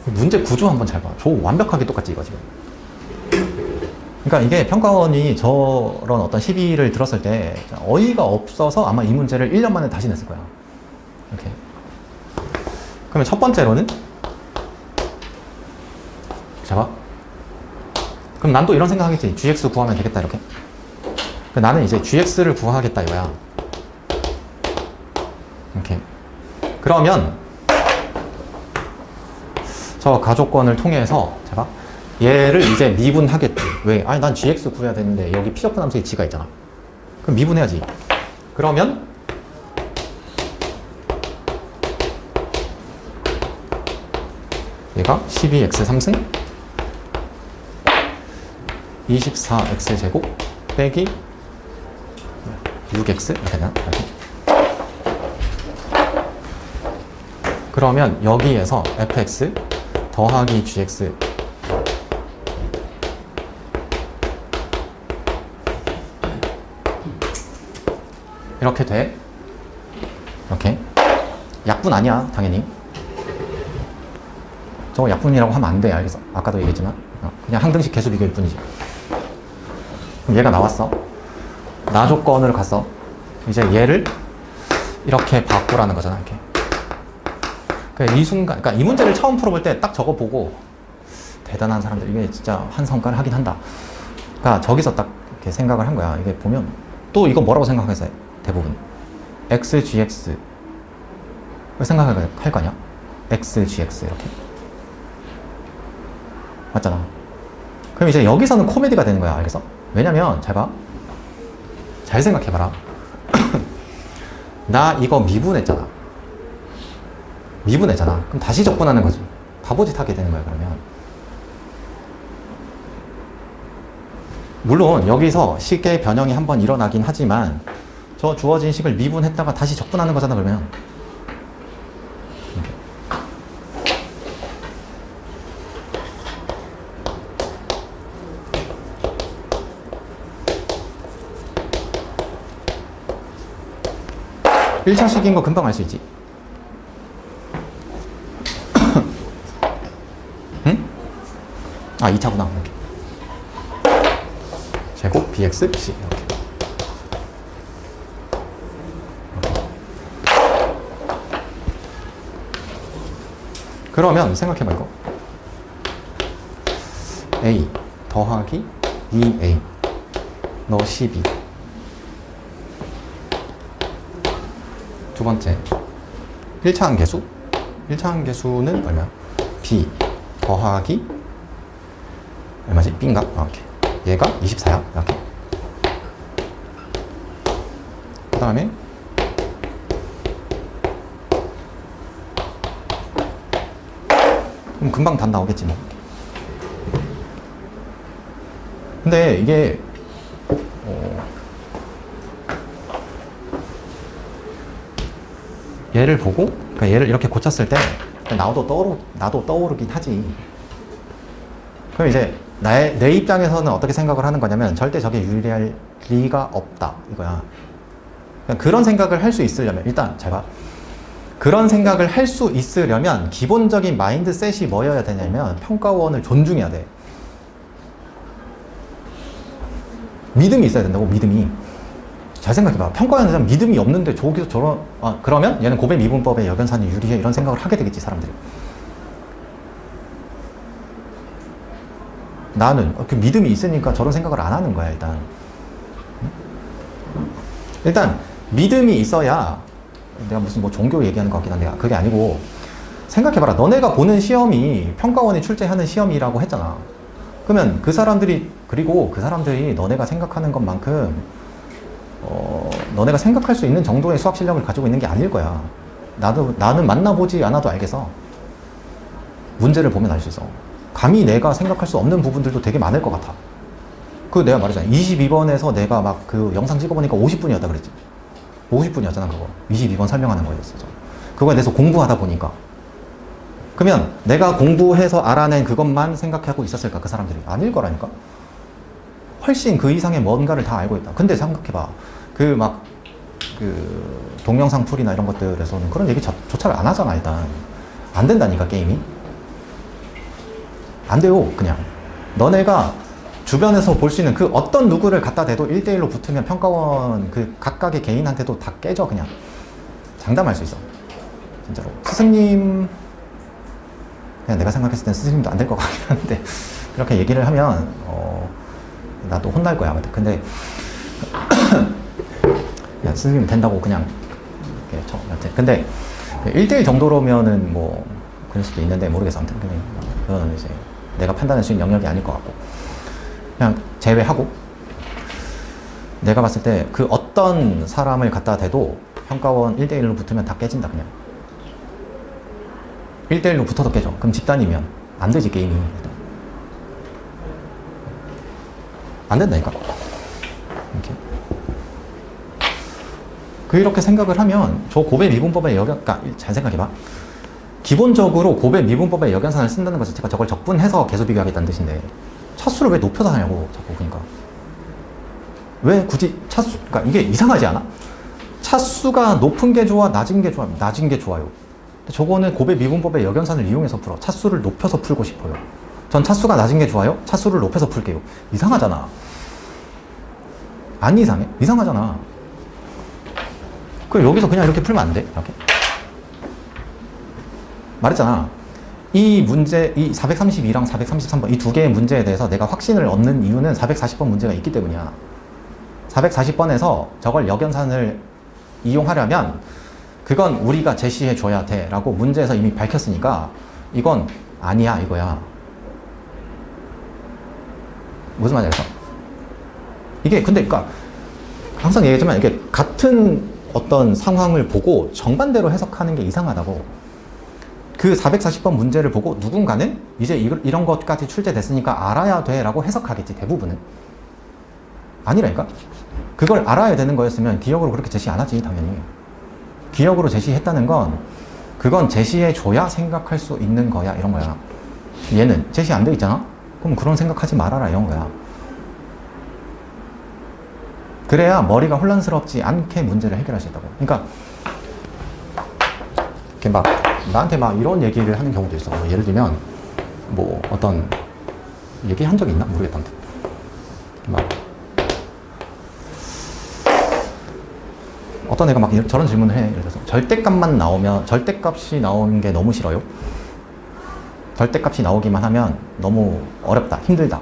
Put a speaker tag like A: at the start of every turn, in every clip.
A: 문제 구조 한번 잘 봐. 완벽하게 똑같지 이거 지금. 그러니까 이게 평가원이 저런 어떤 시비를 들었을 때 어이가 없어서 아마 이 문제를 1년 만에 다시 냈을 거야. 이렇게. 그러면 첫 번째로는 잡아. 그럼 난 또 이런 생각하겠지. gx 구하면 되겠다 이렇게. 나는 이제 gx를 구하겠다 이거야. 이렇게. 그러면 저 가족권을 통해서 제가 얘를 이제 미분하겠지. 왜? 아니 난 gx 구해야 되는데 여기 피적분 함수에 g가 있잖아. 그럼 미분해야지. 그러면 얘가 12x 3승 24x 제곱 빼기 6x 이렇게 되나? 이렇게. 그러면 여기에서 fx 더하기 gx 이렇게 돼. 이렇게. 약분 아니야, 당연히. 저거 약분이라고 하면 안 돼, 알겠어. 아까도 얘기했지만. 그냥 항등식 계수 비교일 뿐이지. 그럼 얘가 나왔어. 나 조건으로 갔어. 이제 얘를 이렇게 바꾸라는 거잖아, 이렇게. 그러니까 이 순간, 그러니까 이 문제를 처음 풀어볼 때 딱 저거 보고 대단한 사람들, 이게 진짜 한 성과를 하긴 한다. 그러니까 저기서 딱 이렇게 생각을 한 거야. 이게 보면 또 이거 뭐라고 생각했어요? 대부분 xgx 생각할 거 아니야? xgx 이렇게 맞잖아. 그럼 이제 여기서는 코미디가 되는 거야. 알겠어? 왜냐면 잘 봐. 잘 생각해봐라. 나 이거 미분했잖아. 그럼 다시 적분하는 거지. 바보짓 하게 되는 거야. 그러면 물론 여기서 식의 변형이 한번 일어나긴 하지만 저 주어진 식을 미분했다가 다시 적분하는 거잖아. 그러면 이렇게. 1차 식인 거 금방 알 수 있지. 응? 아 2차구나. 이렇게. 제곱 bx c 이렇게. 그러면 생각해봐 이거. a 더하기 2a 너 12. 두 번째 1차 함계수. 1차 함계수는 얼마야? b 더하기 얼마지? b인가? 이렇게. 얘가 24야. 이렇게. 그 다음에 그럼 금방 답 나오겠지 뭐. 근데 이게 얘를 보고 그러니까 얘를 이렇게 고쳤을 때 나도 떠오르긴 하지. 그럼 이제 내 입장에서는 어떻게 생각을 하는 거냐면 절대 저게 유리할 리가 없다 이거야. 그런 생각을 할 수 있으려면 일단 잘 봐. 그런 생각을 할 수 있으려면 기본적인 마인드셋이 뭐여야 되냐면 평가원을 존중해야 돼. 믿음이 있어야 된다고. 믿음이. 잘 생각해봐. 평가원은 믿음이 없는데 저기서 저런 그러면 얘는 고배 미분법에 역연산이 유리해 이런 생각을 하게 되겠지 사람들이. 나는 그 믿음이 있으니까 저런 생각을 안 하는 거야 일단. 일단 믿음이 있어야 내가 무슨 뭐 종교 얘기하는 것 같긴 한데 그게 아니고 생각해봐라. 너네가 보는 시험이 평가원이 출제하는 시험이라고 했잖아. 그러면 그 사람들이 너네가 생각하는 것만큼 너네가 생각할 수 있는 정도의 수학 실력을 가지고 있는 게 아닐 거야. 나는 만나보지 않아도 알겠어. 문제를 보면 알 수 있어. 감히 내가 생각할 수 없는 부분들도 되게 많을 것 같아. 내가 말했잖아. 22번에서 내가 막 그 영상 찍어보니까 50분이었다 그랬지. 50분이었잖아 그거. 22번 설명하는 거였어. 그거에 대해서 공부하다 보니까. 그러면 내가 공부해서 알아낸 그것만 생각하고 있었을까 그 사람들이? 아닐 거라니까. 훨씬 그 이상의 뭔가를 다 알고 있다. 근데 생각해봐. 동영상 풀이나 이런 것들에서는 그런 얘기 조차를 안 하잖아 일단. 안 된다니까 게임이. 안 돼요. 그냥 너네가 주변에서 볼 수 있는 그 어떤 누구를 갖다 대도 1대1로 붙으면 평가원 그 각각의 개인한테도 다 깨져. 그냥 장담할 수 있어. 진짜로. 스승님, 그냥 내가 생각했을 땐 스승님도 안 될 것 같긴 한데 그렇게 얘기를 하면 나도 혼날 거야. 근데 그냥 스승님 된다고 그냥 이렇게 쳐. 근데 1대1 정도로면은 뭐 그럴 수도 있는데 모르겠어. 아무튼 그건 이제 내가 판단할 수 있는 영역이 아닐 것 같고 그냥 제외하고 내가 봤을 때 그 어떤 사람을 갖다 대도 평가원 1대1로 붙으면 다 깨진다. 그냥 1대1로 붙어도 깨져. 그럼 집단이면 안 되지. 게임이 안 된다니까. 이렇게 생각을 하면 저 고배 미분법의 그러니까 잘 생각해봐. 기본적으로 고배 미분법의 역연산을 쓴다는 것 자체가 저걸 적분해서 계수 비교하겠다는 뜻인데 차수를 왜 높여서 하냐고 자꾸. 그러니까 왜 굳이 차수, 그러니까 이게 이상하지 않아? 차수가 높은 게 좋아, 낮은 게 좋아, 낮은 게 좋아요. 근데 저거는 고배 미분법의 역연산을 이용해서 풀어. 차수를 높여서 풀고 싶어요. 전 차수가 낮은 게 좋아요. 차수를 높여서 풀게요. 이상하잖아. 안 이상해? 이상하잖아. 그럼 여기서 그냥 이렇게 풀면 안 돼? 이렇게? 말했잖아. 이 문제, 이 432랑 433번, 이 두 개의 문제에 대해서 내가 확신을 얻는 이유는 440번 문제가 있기 때문이야. 440번에서 저걸 역연산을 이용하려면 그건 우리가 제시해 줘야 돼 라고 문제에서 이미 밝혔으니까 이건 아니야 이거야. 무슨 말이야? 이게 근데 그러니까 항상 얘기했지만 이게 같은 어떤 상황을 보고 정반대로 해석하는 게 이상하다고. 그 440번 문제를 보고 누군가는 이제 이런 것까지 출제됐으니까 알아야 돼 라고 해석하겠지. 대부분은 아니라니까. 그걸 알아야 되는 거였으면 기억으로 그렇게 제시 안 하지. 당연히 기억으로 제시했다는 건 그건 제시해 줘야 생각할 수 있는 거야 이런 거야. 얘는 제시 안 돼 있잖아. 그럼 그런 생각하지 말아라 이런 거야. 그래야 머리가 혼란스럽지 않게 문제를 해결할 수 있다고. 그러니까 이렇게 막 나한테 막 이런 얘기를 하는 경우도 있어. 뭐 예를 들면 뭐 어떤 얘기한 적이 있나 모르겠다. 막 어떤 애가 막 저런 질문을 해. 예를 들어서 절대값만 나오면, 절대값이 나오는 게 너무 싫어요. 절대값이 나오기만 하면 너무 어렵다, 힘들다.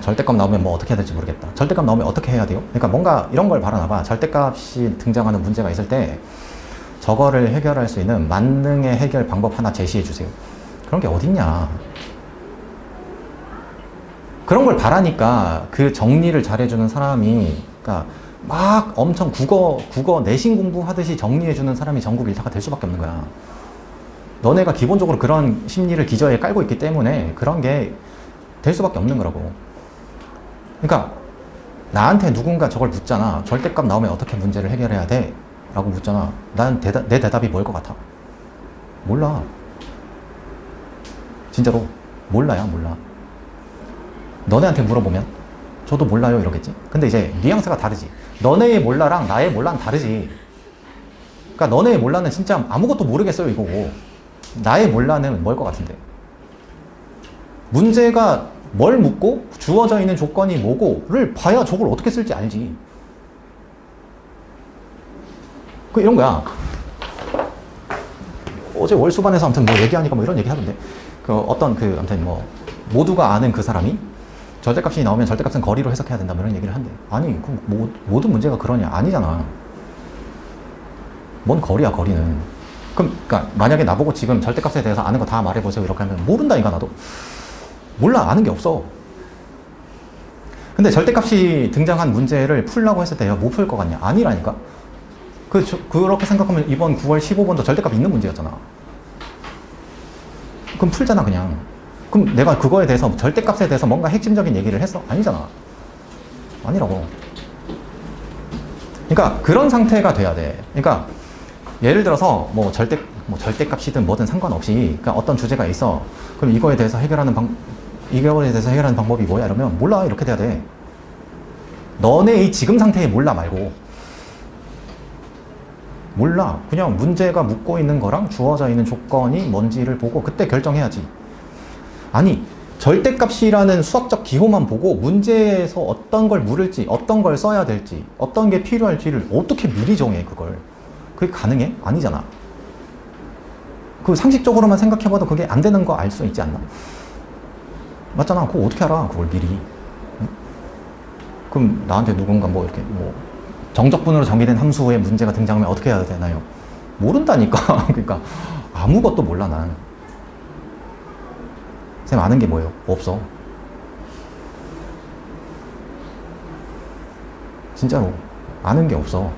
A: 절대값 나오면 뭐 어떻게 해야 될지 모르겠다. 절대값 나오면 어떻게 해야 돼요? 그러니까 뭔가 이런 걸 바라나봐. 절대값이 등장하는 문제가 있을 때 저거를 해결할 수 있는 만능의 해결 방법 하나 제시해 주세요. 그런 게 어딨냐. 그런 걸 바라니까 그 정리를 잘해주는 사람이, 그러니까 막 엄청 국어 내신 공부하듯이 정리해주는 사람이 전국 일타가 될 수밖에 없는 거야. 너네가 기본적으로 그런 심리를 기저에 깔고 있기 때문에 그런 게 될 수밖에 없는 거라고. 그러니까 나한테 누군가 저걸 묻잖아. 절대값 나오면 어떻게 문제를 해결해야 돼? 라고 묻잖아. 난 내 대답이 뭘 것 같아? 몰라. 진짜로 몰라야 몰라. 너네한테 물어보면 저도 몰라요 이러겠지. 근데 이제 뉘앙스가 다르지. 너네의 몰라랑 나의 몰라는 다르지. 그러니까 너네의 몰라는 진짜 아무것도 모르겠어요 이거고, 나의 몰라는 뭘 것 같은데. 문제가 뭘 묻고 주어져 있는 조건이 뭐고를 봐야 저걸 어떻게 쓸지 알지. 이런 거야. 어제 월수반에서 아무튼 뭐 얘기하니까 뭐 이런 얘기 하던데, 아무튼 뭐 모두가 아는 그 사람이 절대값이 나오면 절대값은 거리로 해석해야 된다 뭐 이런 얘기를 한대. 아니 그럼 모든 문제가 그러냐? 아니잖아. 뭔 거리야 거리는. 그러니까 만약에 나보고 지금 절대값에 대해서 아는 거 다 말해보세요 이렇게 하면 모른다니까. 나도 몰라. 아는 게 없어. 근데 절대값이 등장한 문제를 풀라고 했을 때 못 풀 것 같냐? 아니라니까. 그렇게 생각하면 이번 9월 15번도 절대값 있는 문제였잖아. 그럼 풀잖아 그냥. 그럼 내가 그거에 대해서 절대값에 대해서 뭔가 핵심적인 얘기를 했어? 아니잖아. 아니라고. 그러니까 그런 상태가 돼야 돼. 그러니까 예를 들어서 뭐 절대값이든 뭐든 상관없이, 그러니까 어떤 주제가 있어. 그럼 이거에 대해서 해결하는 방법이 뭐야? 이러면 몰라 이렇게 돼야 돼. 너네 이 지금 상태에 몰라 말고. 몰라. 그냥 문제가 묻고 있는 거랑 주어져 있는 조건이 뭔지를 보고 그때 결정해야지. 아니 절대값이라는 수학적 기호만 보고 문제에서 어떤 걸 물을지, 어떤 걸 써야 될지, 어떤 게 필요할지를 어떻게 미리 정해, 그걸. 그게 가능해? 아니잖아. 그 상식적으로만 생각해봐도 그게 안 되는 거 알 수 있지 않나? 맞잖아. 그거 어떻게 알아, 그걸 미리. 응? 그럼 나한테 누군가 뭐 이렇게 뭐 정적분으로 정의된 함수의 문제가 등장하면 어떻게 해야 되나요? 모른다니까. 그러니까 아무것도 몰라, 난. 쌤 아는 게 뭐예요? 없어. 진짜로 아는 게 없어.